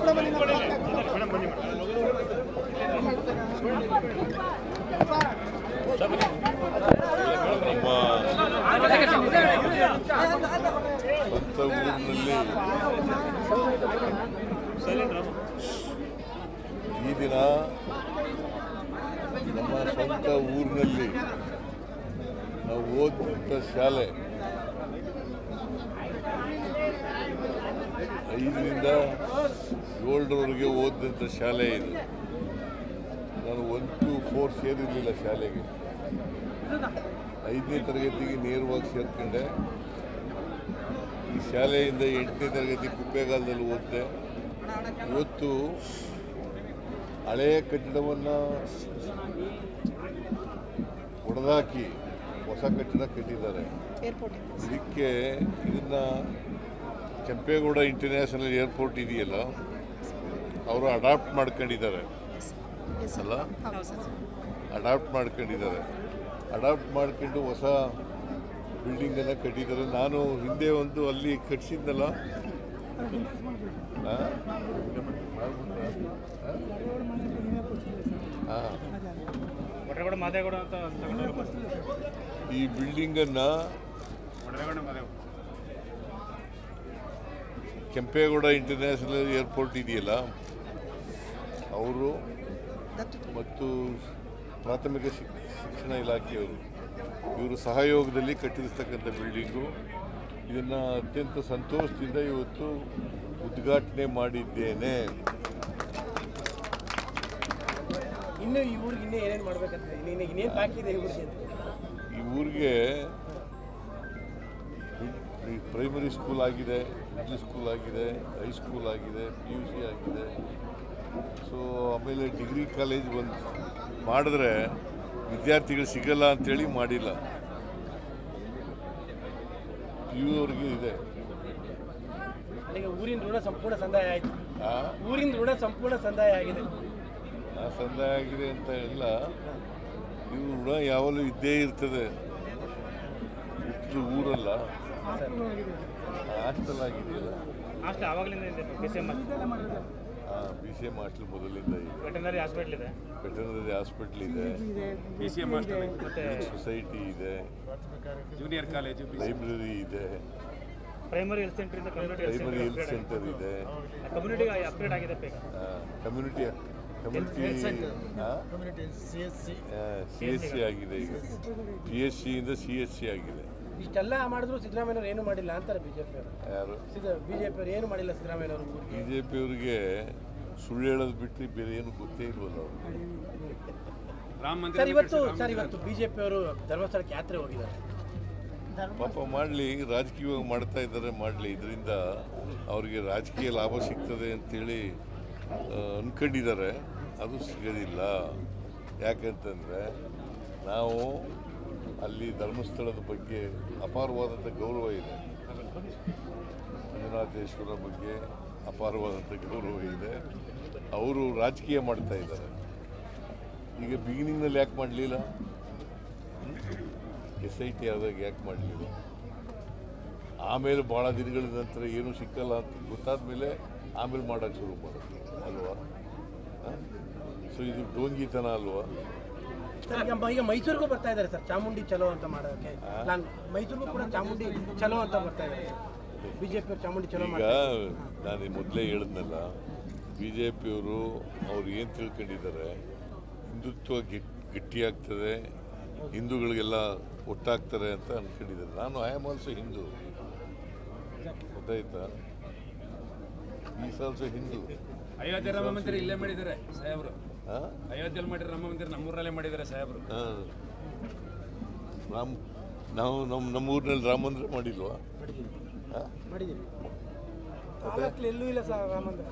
ಈ ದಿನ ನಮ್ಮ ಸ್ವಂತ ಊರಿನಲ್ಲಿ ನಾವು ಓದಿದಂಥ ಶಾಲೆ 5ರಿಂದ 7ರವರೆಗೆ ಓದಿದಂಥ ಶಾಲೆ ಇದು. ನಾನು 1 to 4 ಸೇರಿರಲಿಲ್ಲ ಶಾಲೆಗೆ. 5ನೇ ತರಗತಿಗೆ ನೇರವಾಗಿ ಸೇರ್ಕೊಂಡೆ. ಈ ಶಾಲೆಯಿಂದ 8ನೇ ತರಗತಿ ಕುಪ್ಪೇಗಾಲದಲ್ಲಿ ಓದಿದೆ. ಇವತ್ತು ಹಳೆಯ ಕಟ್ಟಡವನ್ನು ಒಡೆದಾಕಿ ಹೊಸ ಕಟ್ಟಡ ಕಟ್ಟಿದ್ದಾರೆ. ಇದಕ್ಕೆ ಇದನ್ನು ಕೆಂಪೇಗೌಡ ಇಂಟರ್ನ್ಯಾಷನಲ್ ಏರ್ಪೋರ್ಟ್ ಇದೆಯಲ್ಲ, ಅವರು ಅಡಾಪ್ಟ್ ಮಾಡ್ಕೊಂಡಿದ್ದಾರೆ ಅಲ್ಲ, ಅಡಾಪ್ಟ್ ಮಾಡ್ಕೊಂಡು ಹೊಸ ಬಿಲ್ಡಿಂಗನ್ನು ಕಟ್ಟಿದ್ದಾರೆ. ನಾನು ಹಿಂದೆ ಒಂದು ಅಲ್ಲಿ ಕಟ್ಟಿಸಿದ್ನಲ್ಲ, ಈ ಬಿಲ್ಡಿಂಗನ್ನು ಕೆಂಪೇಗೌಡ ಇಂಟರ್ನ್ಯಾಷನಲ್ ಏರ್ಪೋರ್ಟ್ ಇದೆಯಲ್ಲ, ಅವರು ಮತ್ತು ಪ್ರಾಥಮಿಕ ಶಿಕ್ಷಣ ಇಲಾಖೆಯವರು ಇವರು ಸಹಯೋಗದಲ್ಲಿ ಕಟ್ಟಿರ್ತಕ್ಕಂಥ ಬಿಲ್ಡಿಂಗು. ಇದನ್ನು ಅತ್ಯಂತ ಸಂತೋಷದಿಂದ ಇವತ್ತು ಉದ್ಘಾಟನೆ ಮಾಡಿದ್ದೇನೆ. ಇನ್ನು ಈ ಊರಿಗೆ ಇನ್ನೂ ಏನೇನು ಮಾಡಬೇಕಂತ ಇನ್ನೇನು ಬಾಕಿ ಇದೆ ಈ ಊರಿಗೆ ಪ್ರೈಮರಿ ಸ್ಕೂಲ್ ಆಗಿದೆ, ಮಿಡ್ಲ್ ಸ್ಕೂಲ್ ಆಗಿದೆ, ಹೈಸ್ಕೂಲ್ ಆಗಿದೆ, PUC ಆಗಿದೆ. ಸೊ ಆಮೇಲೆ ಡಿಗ್ರಿ ಕಾಲೇಜ್ ಬಂದು ಮಾಡಿದ್ರೆ ವಿದ್ಯಾರ್ಥಿಗಳು ಸಿಗಲ್ಲ ಅಂಥೇಳಿ ಮಾಡಿಲ್ಲ. PU ಅವ್ರಿಗೆ ಇದೆ. ಊರಿನ ಋಣ ಸಂಪೂರ್ಣ ಸಂದಾಯ ಆಯಿತು. ಊರಿನ ಋಣ ಸಂಪೂರ್ಣ ಸಂದಾಯ ಆಗಿದೆ. ಸಂದಾಯ ಆಗಿದೆ ಅಂತ ಇಲ್ಲ, ಇವು ಋಣ ಯಾವಾಗಲೂ ಇದ್ದೇ ಇರ್ತದೆ. ಇಷ್ಟು ಊರಲ್ಲ, ಹಾಸ್ಟೆಲ್ ಆಗಿದೆಯಲ್ಲ, BCM ಹಾಸ್ಟೆಲ್ ಮೊದಲಿಂದ ಇದೆ, ವೆಟರ್ನರಿ ಹಾಸ್ಪಿಟಲ್ ಇದೆ, ಸೊಸೈಟಿ ಇದೆ, ಜೂನಿಯರ್ ಕಾಲೇಜು, ಲೈಬ್ರರಿ ಇದೆ, ಪ್ರೈಮರಿ ಹೆಲ್ತ್ ಸೆಂಟರ್ ಇದೆ, ಕಮ್ಯುನಿಟಿ CSC ಆಗಿದೆ. ಈಗ PSC ಇಂದ CSC ಆಗಿದೆ. ಇಷ್ಟೆಲ್ಲ ಮಾಡಿದ್ರು ಸಿದ್ದರಾಮಯ್ಯನವರು ಏನು ಮಾಡಿಲ್ಲ ಅಂತಾರೆ ಬಿಜೆಪಿಯವರು. ಯಾರು ಬಿಜೆಪಿಯವರು ಏನು ಮಾಡಿಲ್ಲ ಸಿದ್ದರಾಮಯ್ಯನವರು? ಬಿಜೆಪಿಯವರಿಗೆ ಸುಳ್ಳು ಹೇಳೋದು ಬಿಟ್ಟು ಬೇರೆ ಏನು ಗೊತ್ತೇ ಇಲ್ವಲ್ಲ ಅವರು. ಇವತ್ತು ಬಿಜೆಪಿಯವರು ಧರ್ಮಸ್ಥಳಕ್ಕೆ ಯಾತ್ರೆ ಹೋಗಿದ್ದಾರೆ. ಪಾಪ ಮಾಡಲಿ, ರಾಜಕೀಯವಾಗಿ ಮಾಡ್ತಾ ಇದ್ದಾರೆ, ಮಾಡಲಿ. ಇದರಿಂದ ಅವರಿಗೆ ರಾಜಕೀಯ ಲಾಭ ಸಿಗ್ತದೆ ಅಂತೇಳಿ ಅಂದ್ಕೊಂಡಿದ್ದಾರೆ. ಅದು ಸಿಗೋದಿಲ್ಲ. ಯಾಕಂತಂದರೆ ನಾವು ಅಲ್ಲಿ ಧರ್ಮಸ್ಥಳದ ಬಗ್ಗೆ ಅಪಾರವಾದಂಥ ಗೌರವ ಇದೆ. ಮಂಜುನಾಥೇಶ್ವರ ಬಗ್ಗೆ ಅಪಾರವಾದಂಥ ಗೌರವ ಇದೆ. ಅವರು ರಾಜಕೀಯ ಮಾಡ್ತಾ ಇದ್ದಾರೆ. ಈಗ ಬಿಗಿನಿಂಗ್ನಲ್ಲಿ ಯಾಕೆ ಮಾಡಲಿಲ್ಲ? SIT ಆದಾಗ ಯಾಕೆ ಮಾಡಲಿಲ್ಲ? ಆಮೇಲೆ ಭಾಳ ದಿನಗಳ ನಂತರ ಏನೂ ಸಿಕ್ಕಲ್ಲ ಅಂತ ಗೊತ್ತಾದ ಮೇಲೆ ಆಮೇಲೆ ಮಾಡೋಕ್ಕೆ ಶುರು ಮಾಡೋದು ಅಲ್ವಾ? ಸೊ ಇದು ಡೋಂಗಿತನ ಅಲ್ವಾ? ಈಗ ಮೈಸೂರಿಗೂ ಬರ್ತಾ ಇದ್ದಾರೆ ಸರ್, ಚಾಮುಂಡಿ ಚಲೋ ಅಂತ ಮಾಡೋಕ್ಕೆ. ಮೈಸೂರಿಗೂ ಕೂಡ ಚಾಮುಂಡಿ ಚಲೋ ಅಂತ ಬರ್ತಾ ಇದ್ದಾರೆ ಬಿಜೆಪಿಯವರು. ಚಾಮುಂಡಿ ಚಲೋ ಈಗ ನಾನು ಮೊದಲೇ ಹೇಳಿದ್ನಲ್ಲ, BJPಯವರು ಅವ್ರು ಏನು ತಿಳ್ಕೊಂಡಿದ್ದಾರೆ, ಹಿಂದುತ್ವ ಗಟ್ಟಿಯಾಗ್ತದೆ, ಹಿಂದೂಗಳಿಗೆಲ್ಲ ಒಟ್ಟಾಗ್ತಾರೆ ಅಂತ ಅಂದ್ಕೊಂಡಿದ್ದಾರೆ. ನಾನು ಐ ಆಮ್ ಆಲ್ಸೋ ಹಿಂದೂ, ಗೊತ್ತಾಯ್ತಾ? Is also Hindu. ಅಯೋಧ್ಯೆ ರಾಮ ಮಂದಿರ ಇಲ್ಲೇ ಮಾಡಿದ್ದಾರೆ ಸಾಹೇಬರು. ಅಯೋಧ್ಯೆಯಲ್ಲಿ ಮಾಡಿದ್ರೆ ರಾಮ ಮಂದಿರ ನಮ್ಮೂರಲ್ಲೇ ಮಾಡಿದ್ದಾರೆ ಸಾಹೇಬರು. ನಾವು ನಮ್ಮ ಊರಿನಲ್ಲಿ ರಾಮ ಮಂದಿರ ಮಾಡಿಲ್ವಾ? ಎಲ್ಲೂ ಇಲ್ಲ ಸರ್ ರಾಮ ಮಂದಿರ.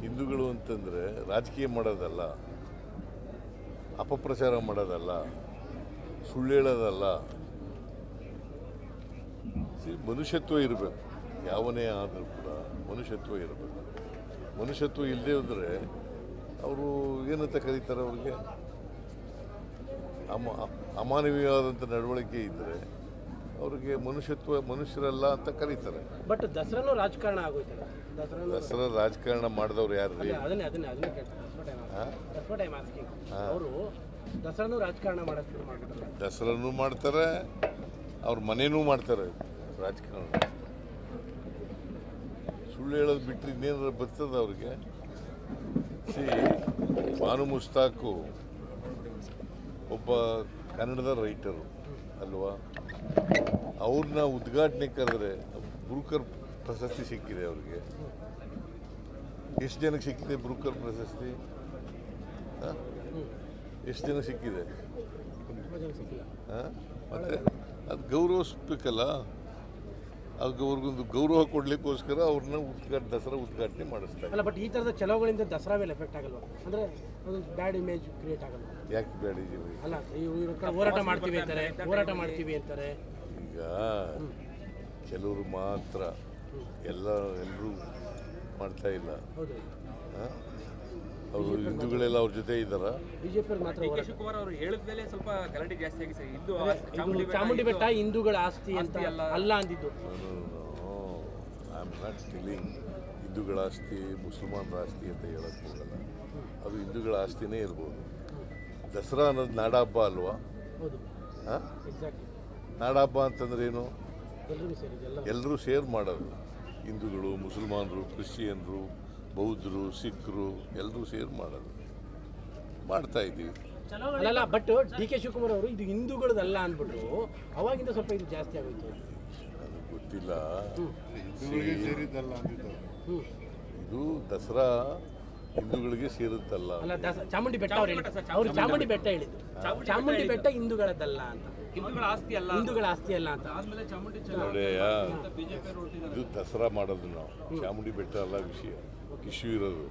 ಹಿಂದೂಗಳು ಅಂತಂದರೆ ರಾಜಕೀಯ ಮಾಡೋದಲ್ಲ, ಅಪಪ್ರಚಾರ ಮಾಡೋದಲ್ಲ, ಸುಳ್ಳು ಹೇಳೋದಲ್ಲ. ಮನುಷ್ಯತ್ವ ಇರಬೇಕು. ಯಾವನೇ ಆದರೂ ಕೂಡ ಮನುಷ್ಯತ್ವ ಇರಬೇಕು. ಮನುಷ್ಯತ್ವ ಇಲ್ಲದೆ ಹೋದರೆ ಅವರು ಏನಂತ ಕರೀತಾರೆ? ಅವ್ರಿಗೆ ಅಮಾನವೀಯವಾದಂಥ ನಡವಳಿಕೆ ಇದ್ದರೆ ಅವ್ರಿಗೆ ಮನುಷ್ಯರಲ್ಲ ಅಂತ ಕರೀತಾರೆ. ಬಟ್ ದಸರಾನು ರಾಜಕಾರಣ ಆಗೋಯ್ತಲ್ಲ. ದಸರಾ ರಾಜಕಾರಣ ಮಾಡಿದವ್ರು ಯಾರು ರೀ? ಅವರು ದಸರಾನು ರಾಜಕಾರಣ ಮಾಡೋಕ್ಕೆ ಶುರು ಮಾಡ್ತಾರೆ. ದಸರಾನು ಮಾಡ್ತಾರೆ, ಅವ್ರ ಮನೇನೂ ಮಾಡ್ತಾರೆ ರಾಜಕಾರಣ. ಸುಳ್ಳು ಹೇಳೋದು ಬಿಟ್ಟರೆ ಇನ್ನೇನಾರು ಬರ್ತದ ಅವ್ರಿಗೆ? ಬಾನು ಮುಸ್ತಾಕು ಒಬ್ಬ ಕನ್ನಡದ ರೈಟರು ಅಲ್ವಾ, ಅವ್ರನ್ನ ಉದ್ಘಾಟನೆ ಕರೆದ್ರೆ ಬ್ರೂಕರ್ ಪ್ರಶಸ್ತಿ ಸಿಕ್ಕಿದೆ ಅವ್ರಿಗೆ. ಎಷ್ಟು ಜನಕ್ಕೆ ಸಿಕ್ಕಿದೆ ಬ್ರೂಕರ್ ಪ್ರಶಸ್ತಿ? ಎಷ್ಟು ಜನ ಸಿಕ್ಕಿದೆ? ಮತ್ತೆ ಅದು ಗೌರವಿಸ್ಬೇಕಲ್ಲ, ಅವ್ರಿಗೊಂದು ಗೌರವ ಕೊಡ್ಲಿಕ್ಕೋಸ್ಕರ ಅವ್ರನ್ನ ದಸರಾ ಉದ್ಘಾಟನೆ ಮಾಡಿಸ್ತಾರೆ. ಅಲ್ಲ, ಬಟ್ ಈ ಥರದ ಚಲೋಗಳಿಂದ ದಸರಾ ಮೇಲೆ ಎಫೆಕ್ಟ್ ಆಗಲ್ವಾ? ಅಂದರೆ ಒಂದು ಬ್ಯಾಡ್ ಇಮೇಜ್ ಕ್ರಿಯೇಟ್ ಆಗಲ್ಲ? ಯಾಕೆ ಬ್ಯಾಡ್ ಇದ್ದೀವಿ? ಅಲ್ಲ, ಹೋರಾಟ ಮಾಡ್ತೀವಿ ಅಂತಾರೆ, ಹೋರಾಟ ಮಾಡ್ತೀವಿ ಅಂತಾರೆ. ಈಗ ಕೆಲವರು ಮಾತ್ರ, ಎಲ್ಲರೂ ಮಾಡ್ತಾ ಇಲ್ಲ. ಅವರು ಹಿಂದೂಗಳೆಲ್ಲ ಅವ್ರ ಜೊತೆ ಇದ್ದಾರ. ಬಿಜೆಪಿ ಮಾತ್ರ ಶಿವಕುಮಾರ್ ಅವರು ಹೇಳಿದ್ಮೇಲೆ ಸ್ವಲ್ಪ ಗಲಾಟೆ ಜಾಸ್ತಿ ಆಗಿ ಸರ್. ಹಿಂದೂ ಚಾಮುಂಡಿ ಬೆಟ್ಟ ಹಿಂದೂಗಳ ಆಸ್ತಿ ಅಂತ ಅಲ್ಲ ಅಂದಿದ್ದು. ಐ ಆಮ್ ನಾಟ್ ಟೆಲಿಂಗ್ ಹಿಂದೂಗಳ ಆಸ್ತಿ ಮುಸಲ್ಮಾನರ ಆಸ್ತಿ ಅಂತ ಹೇಳಕ್ ಹೋಗಲ್ಲ. ಅದು ಹಿಂದೂಗಳ ಆಸ್ತಿನೇ ಇರ್ಬೋದು. ದಸರಾ ಅನ್ನೋದು ನಾಡಹಬ್ಬ ಅಲ್ವಾ? ನಾಡಹಬ್ಬ ಅಂತಂದ್ರೆ ಏನು? ಎಲ್ಲರೂ ಶೇರ್ ಮಾಡೋದು. ಹಿಂದೂಗಳು, ಮುಸಲ್ಮಾನರು, ಕ್ರಿಶ್ಚಿಯನ್ರು, ಬೌದ್ಧರು, ಸಿಖ್ರು ಎಲ್ಲರೂ ಸೇರ್ ಮಾಡೋದು ಮಾಡ್ತಾ ಇದ್ದೀವಿ. ಅಲ್ಲ, ಬಟ್ ಡಿ ಕೆ ಶಿವಕುಮಾರ್ ಅವರು ಇದು ಹಿಂದೂಗಳದಲ್ಲ ಅಂದ್ಬಿಟ್ರು, ಅವಾಗಿಂದ ಸ್ವಲ್ಪ ಇದು ಜಾಸ್ತಿ ಆಗೋಯ್ತು. ನನಗೆ ಗೊತ್ತಿಲ್ಲ. ಇದು ದಸರಾ ಹಿಂದೂಗಳಿಗೆ ಸೇರುತ್ತಲ್ಲ. ಅಲ್ಲ, ಚಾಮುಂಡಿ ಬೆಟ್ಟ ಅವ್ರು ಚಾಮುಂಡಿ ಬೆಟ್ಟ ಹೇಳಿದ್ರು. ಚಾಮುಂಡಿ ಬೆಟ್ಟ ಹಿಂದೂಗಳದ್ದಲ್ಲ ಅಂತ, ಹಿಂದೂಗಳ ಆಸ್ತಿ ಅಲ್ಲ ಅಂತ. ನೋಡೆಯ, ಇದು ದಸರಾ ಮಾಡೋದು ನಾವು. ಚಾಮುಂಡಿ ಬೆಟ್ಟ ಅಲ್ಲ ವಿಷಯ. ಇಶ್ಯೂ ಇರೋದು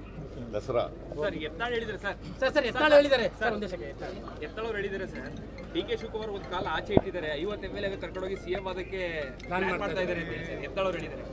ದಸರಾ. ಸರ್ ಎತ್ತಾಳ್ ಹೇಳಿದ್ದಾರೆ ಸರ್. ಸರ್ ಎತ್ತಾಳ್ ಹೇಳಿದ್ದಾರೆ ಸರ್. ಒಂದೇ ಸೆಕೆಂಡ್. ಎತ್ತಾಳವ್ರು ಹೇಳಿದ್ದಾರೆ ಸರ್. ಡಿ ಕೆ ಶಿವಕುಮಾರ್ ಒಂದು ಕಾಲ ಆಚೆ ಇಟ್ಟಿದ್ದಾರೆ. 50 MLA ಕರ್ಕೊಂಡೋಗಿ CM ಅದಕ್ಕೆ ಪ್ಲಾನ್ ಮಾಡ್ತಾ ಇದ್ದಾರೆ ಅಂತ ಹೇಳಿ ಸರ್ ಎತ್ತಾಳವ್ರು ಹೇಳಿದ್ದಾರೆ.